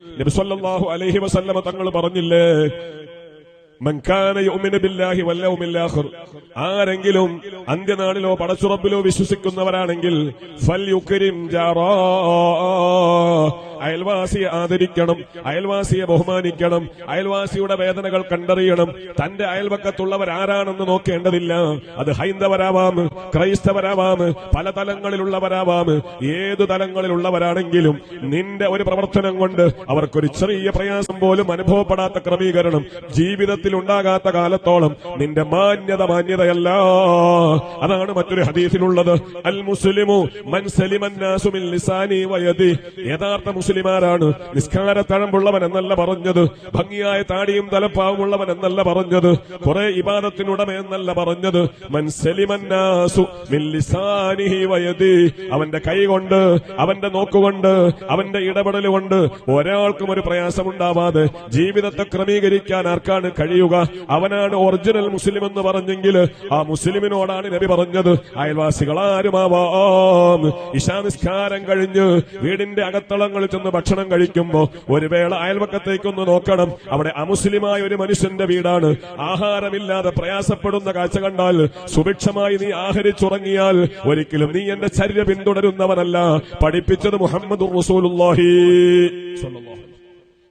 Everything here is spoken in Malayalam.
നബി സല്ലല്ലാഹു അലൈഹി വസല്ലമ തങ്ങൾ പറഞ്ഞില്ലേ, മൻ കാന യുഅ്മിനു ബില്ലാഹി വൽ യൗമിൽ ആഖിർ, ആരെങ്കിലും അന്ത്യനാളിലോ പടച്ചുറപ്പിലോ വിശ്വസിക്കുന്നവരാണെങ്കിൽ ഫൽയുക്രിം ജാറാ, അയൽവാസിയെ ആദരിക്കണം, അയൽവാസിയെ ബഹുമാനിക്കണം, അയൽവാസിയുടെ വേദനകൾ കണ്ടറിയണം. തന്റെ അയൽവക്കത്തുള്ളവർ ആരാണെന്ന് നോക്കേണ്ടതില്ല. അത് ഹൈന്ദവരാവാം, ക്രൈസ്തവരാവാം, പല തലങ്ങളിലുള്ളവരാവാം, ഏതു തലങ്ങളിലുള്ളവരാണെങ്കിലും നിന്റെ ഒരു പ്രവർത്തനം കൊണ്ട് അവർക്കൊരു ചെറിയ പ്രയാസം പോലും അനുഭവപ്പെടാത്ത ക്രമീകരണം ജീവിതത്തിൽ ഉണ്ടാകാത്ത കാലത്തോളം നിന്റെ മാന്യതയല്ല. അതാണ് മറ്റൊരു ഹദീസിലുള്ളത്, അൽ മുസ്ലിമു മൻ സലിമൻ നാസു മിൻ ലിസാനി വയദി. യഥാർത്ഥ മുസ്ലിമാരാണ് നിസ്കാരത്തഴമ്പുള്ളവൻ എന്നല്ല പറഞ്ഞത്, ഭംഗിയായ താടിയും തലപ്പാവുമുള്ളവൻ എന്നല്ല പറഞ്ഞത്, കുറെ ഇബാദത്തിനുടമ എന്നല്ല പറഞ്ഞത്. മൻ സലിമൻ നാസു മിൻ ലിസാനിഹി വയദി, അവന്റെ കൈ കൊണ്ട്, അവന്റെ നോക്കുകൊണ്ട്, അവന്റെ ഇടപെടൽ കൊണ്ട് ഒരാൾക്കും ഒരു പ്രയാസമുണ്ടാവാതെ ജീവിതത്തെ ക്രമീകരിക്കാൻ ആർക്കാണ് കഴിയുക? അവനാണ് ഒറിജിനൽ മുസ്ലിം എന്ന് പറഞ്ഞെങ്കിൽ ആ മുസ്ലിമിനോടാണ് നബി പറഞ്ഞത് അയൽവാസികൾ ആരുമാവാം. ഇശാ നിസ്കാരം കഴിഞ്ഞ് വീടിന്റെ അകത്തളങ്ങളിൽ ചെന്ന് ഭക്ഷണം കഴിക്കുമ്പോ ഒരു വേള അയൽവക്കത്തേക്കൊന്ന് നോക്കണം. അവിടെ അമുസ്ലിമായ ഒരു മനുഷ്യന്റെ വീടാണ്. ആഹാരമില്ലാതെ പ്രയാസപ്പെടുന്ന കാഴ്ച കണ്ടാൽ സുഭിക്ഷമായി നീ ആഹരിച്ചുറങ്ങിയാൽ ഒരിക്കലും നീ എന്റെ ചര്യ പിന്തുടരുന്നവനല്ല. പഠിപ്പിച്ചത് മുഹമ്മദുർ റസൂലുള്ളാഹി സ്വല്ലല്ലാഹു